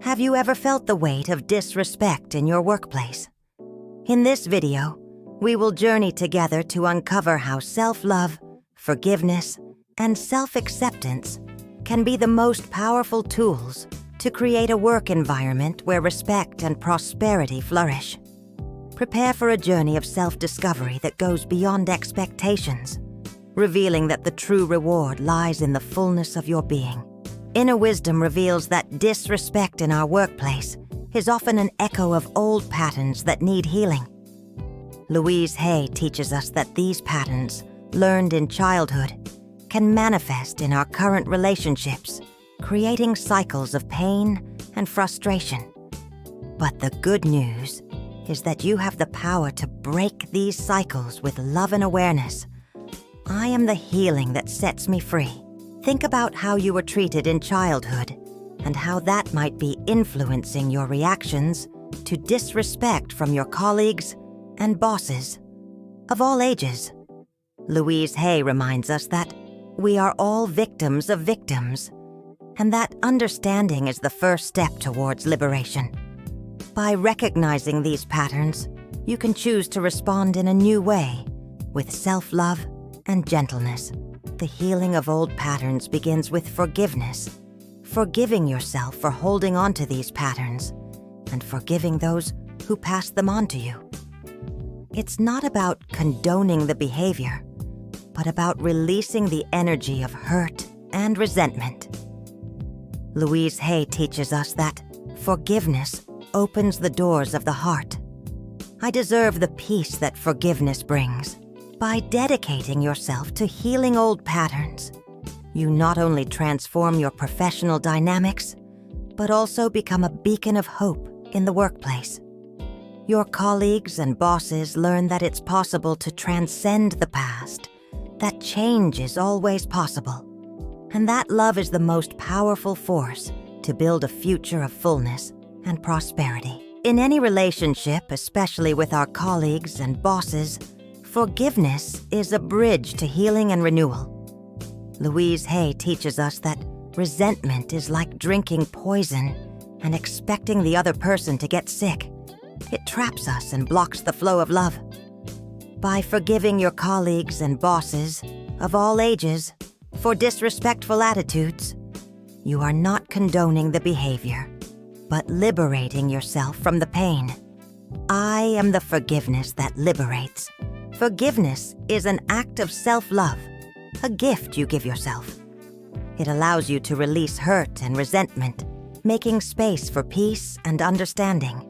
Have you ever felt the weight of disrespect in your workplace? In this video, we will journey together to uncover how self-love, forgiveness, and self-acceptance can be the most powerful tools to create a work environment where respect and prosperity flourish. Prepare for a journey of self-discovery that goes beyond expectations, revealing that the true reward lies in the fullness of your being. Inner wisdom reveals that disrespect in our workplace is often an echo of old patterns that need healing. Louise Hay teaches us that these patterns, learned in childhood, can manifest in our current relationships, creating cycles of pain and frustration. But the good news is that you have the power to break these cycles with love and awareness. I am the healing that sets me free. Think about how you were treated in childhood and how that might be influencing your reactions to disrespect from your colleagues and bosses of all ages. Louise Hay reminds us that we are all victims of victims, and that understanding is the first step towards liberation. By recognizing these patterns, you can choose to respond in a new way, with self-love and gentleness. The healing of old patterns begins with forgiveness, forgiving yourself for holding on to these patterns, and forgiving those who passed them on to you. It's not about condoning the behavior, but about releasing the energy of hurt and resentment. Louise Hay teaches us that forgiveness opens the doors of the heart. I deserve the peace that forgiveness brings. By dedicating yourself to healing old patterns, you not only transform your professional dynamics, but also become a beacon of hope in the workplace. Your colleagues and bosses learn that it's possible to transcend the past, that change is always possible, and that love is the most powerful force to build a future of fullness and prosperity. In any relationship, especially with our colleagues and bosses, forgiveness is a bridge to healing and renewal. Louise Hay teaches us that resentment is like drinking poison and expecting the other person to get sick. It traps us and blocks the flow of love. By forgiving your colleagues and bosses of all ages for disrespectful attitudes, you are not condoning the behavior, but liberating yourself from the pain. I am the forgiveness that liberates. Forgiveness is an act of self-love, a gift you give yourself. It allows you to release hurt and resentment, making space for peace and understanding.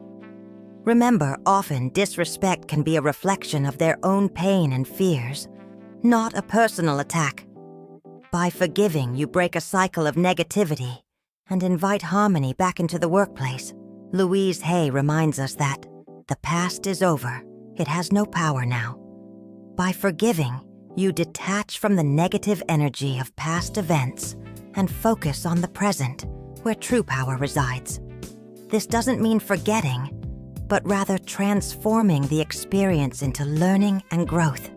Remember, often disrespect can be a reflection of their own pain and fears, not a personal attack. By forgiving, you break a cycle of negativity and invite harmony back into the workplace. Louise Hay reminds us that the past is over. It has no power now. By forgiving, you detach from the negative energy of past events and focus on the present, where true power resides. This doesn't mean forgetting, but rather transforming the experience into learning and growth.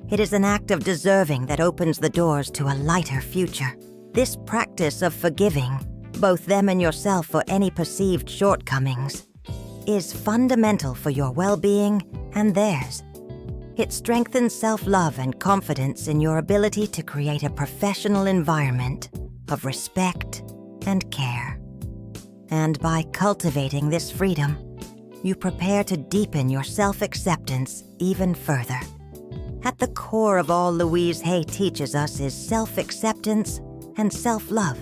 It is an act of deserving that opens the doors to a lighter future. This practice of forgiving, both them and yourself for any perceived shortcomings, is fundamental for your well-being and theirs. It strengthens self-love and confidence in your ability to create a professional environment of respect and care. And by cultivating this freedom, you prepare to deepen your self-acceptance even further. At the core of all Louise Hay teaches us is self-acceptance and self-love.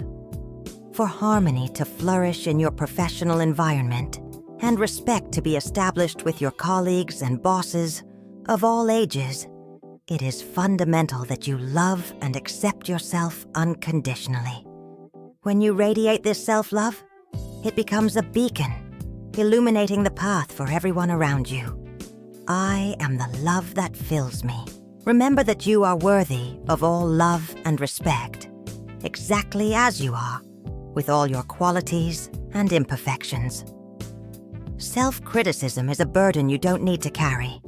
For harmony to flourish in your professional environment and respect to be established with your colleagues and bosses of all ages, it is fundamental that you love and accept yourself unconditionally. When you radiate this self-love, it becomes a beacon, illuminating the path for everyone around you. I am the love that fills me. Remember that you are worthy of all love and respect, exactly as you are, with all your qualities and imperfections. Self-criticism is a burden you don't need to carry,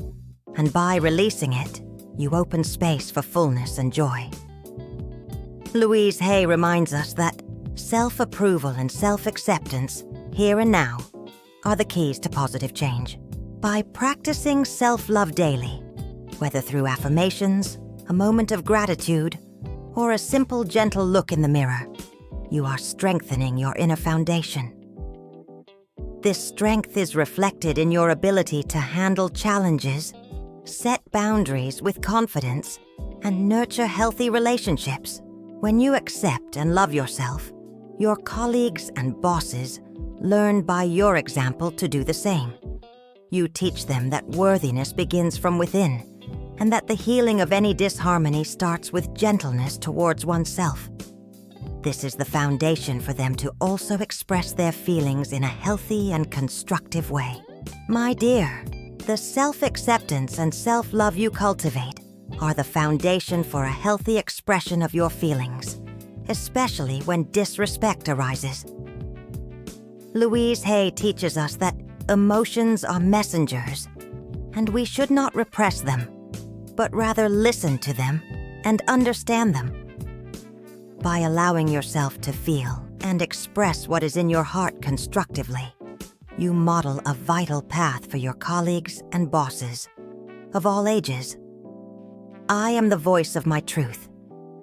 and by releasing it, you open space for fullness and joy. Louise Hay reminds us that self-approval and self-acceptance here and now, are the keys to positive change. By practicing self-love daily, whether through affirmations, a moment of gratitude, or a simple, gentle look in the mirror, you are strengthening your inner foundation. This strength is reflected in your ability to handle challenges, set boundaries with confidence, and nurture healthy relationships. When you accept and love yourself, your colleagues and bosses learn by your example to do the same. You teach them that worthiness begins from within, and that the healing of any disharmony starts with gentleness towards oneself. This is the foundation for them to also express their feelings in a healthy and constructive way. My dear, the self-acceptance and self-love you cultivate are the foundation for a healthy expression of your feelings, especially when disrespect arises. Louise Hay teaches us that emotions are messengers, and we should not repress them, but rather listen to them and understand them. By allowing yourself to feel and express what is in your heart constructively, you model a vital path for your colleagues and bosses of all ages. I am the voice of my truth,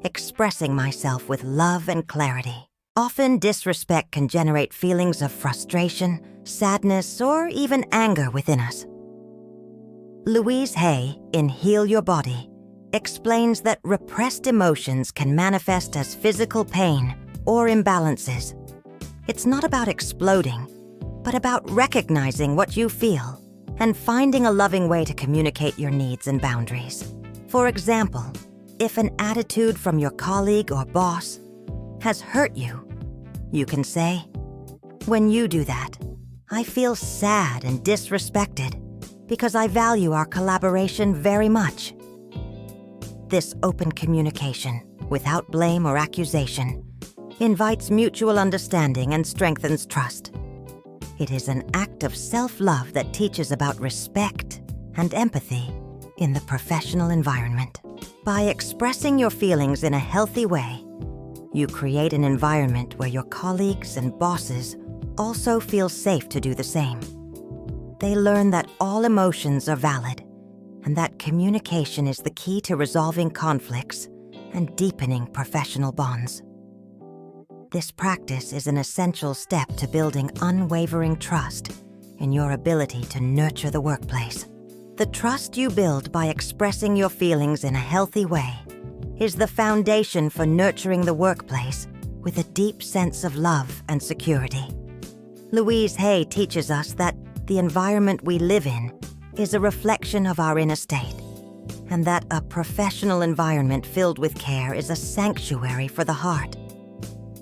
expressing myself with love and clarity. Often, disrespect can generate feelings of frustration, sadness, or even anger within us. Louise Hay, in Heal Your Body, explains that repressed emotions can manifest as physical pain or imbalances. It's not about exploding, but about recognizing what you feel and finding a loving way to communicate your needs and boundaries. For example, if an attitude from your colleague or boss has hurt you, you can say, "When you do that, I feel sad and disrespected because I value our collaboration very much." This open communication, without blame or accusation, invites mutual understanding and strengthens trust. It is an act of self-love that teaches about respect and empathy in the professional environment. By expressing your feelings in a healthy way, you create an environment where your colleagues and bosses also feel safe to do the same. They learn that all emotions are valid and that communication is the key to resolving conflicts and deepening professional bonds. This practice is an essential step to building unwavering trust in your ability to nurture the workplace. The trust you build by expressing your feelings in a healthy way is the foundation for nurturing the workplace with a deep sense of love and security. Louise Hay teaches us that the environment we live in is a reflection of our inner state, and that a professional environment filled with care is a sanctuary for the heart.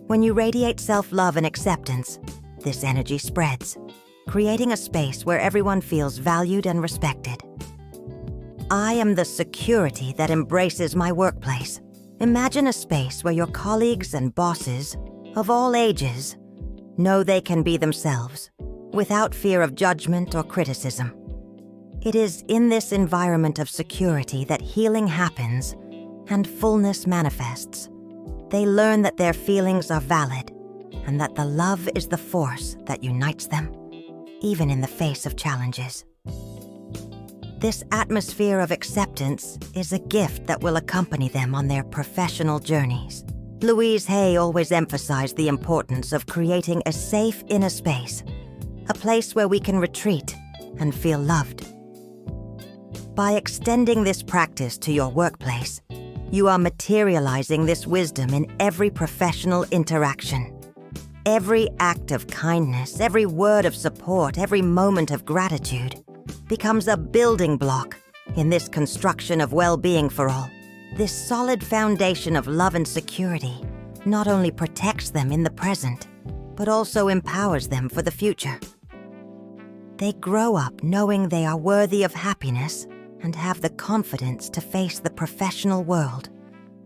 When you radiate self-love and acceptance, this energy spreads, creating a space where everyone feels valued and respected. I am the security that embraces my workplace. Imagine a space where your colleagues and bosses of all ages know they can be themselves without fear of judgment or criticism. It is in this environment of security that healing happens and fullness manifests. They learn that their feelings are valid and that the love is the force that unites them, even in the face of challenges. This atmosphere of acceptance is a gift that will accompany them on their professional journeys. Louise Hay always emphasized the importance of creating a safe inner space, a place where we can retreat and feel loved. By extending this practice to your workplace, you are materializing this wisdom in every professional interaction. Every act of kindness, every word of support, every moment of gratitude becomes a building block in this construction of well-being for all. This solid foundation of love and security not only protects them in the present, but also empowers them for the future. They grow up knowing they are worthy of happiness and have the confidence to face the professional world,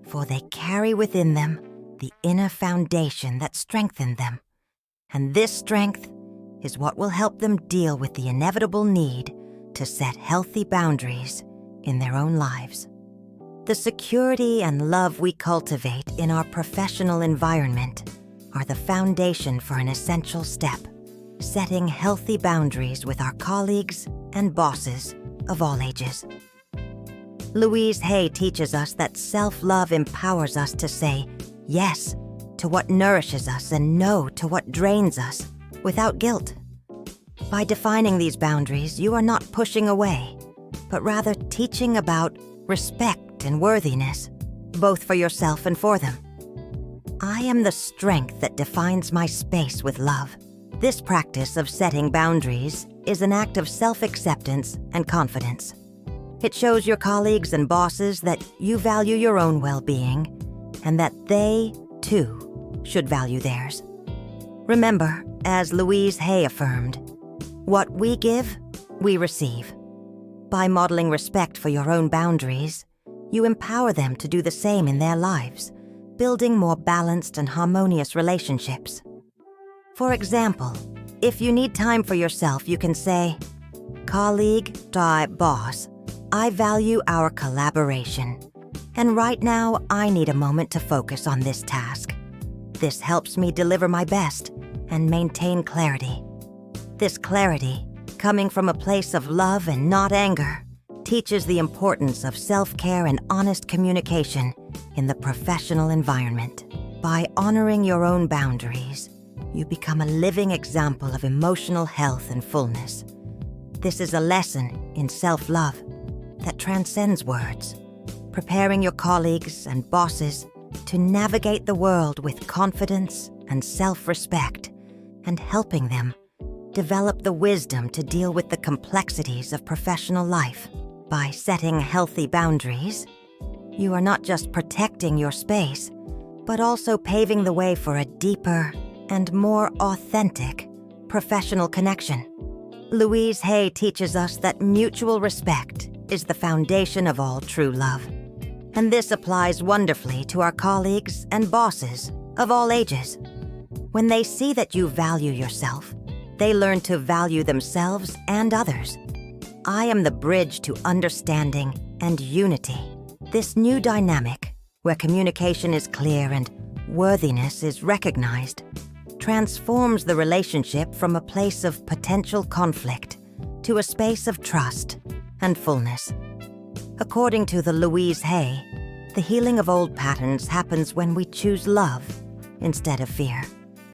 for they carry within them the inner foundation that strengthened them. And this strength is what will help them deal with the inevitable need to set healthy boundaries in their own lives. The security and love we cultivate in our professional environment are the foundation for an essential step, setting healthy boundaries with our colleagues and bosses of all ages. Louise Hay teaches us that self-love empowers us to say yes to what nourishes us and no to what drains us without guilt. By defining these boundaries, you are not pushing away, but rather teaching about respect and worthiness, both for yourself and for them. I am the strength that defines my space with love. This practice of setting boundaries is an act of self-acceptance and confidence. It shows your colleagues and bosses that you value your own well-being and that they, too, should value theirs. Remember, as Louise Hay affirmed, what we give, we receive. By modeling respect for your own boundaries, you empower them to do the same in their lives, building more balanced and harmonious relationships. For example, if you need time for yourself, you can say, "Colleague/boss, I value our collaboration, and right now I need a moment to focus on this task. This helps me deliver my best and maintain clarity." This clarity, coming from a place of love and not anger, teaches the importance of self-care and honest communication in the professional environment. By honoring your own boundaries, you become a living example of emotional health and fullness. This is a lesson in self-love that transcends words, preparing your colleagues and bosses to navigate the world with confidence and self-respect, and helping them develop the wisdom to deal with the complexities of professional life. By setting healthy boundaries, you are not just protecting your space, but also paving the way for a deeper and more authentic professional connection. Louise Hay teaches us that mutual respect is the foundation of all true love. And this applies wonderfully to our colleagues and bosses of all ages. When they see that you value yourself, they learn to value themselves and others. I am the bridge to understanding and unity. This new dynamic, where communication is clear and worthiness is recognized, transforms the relationship from a place of potential conflict to a space of trust and fullness. According to the Louise Hay, the healing of old patterns happens when we choose love instead of fear.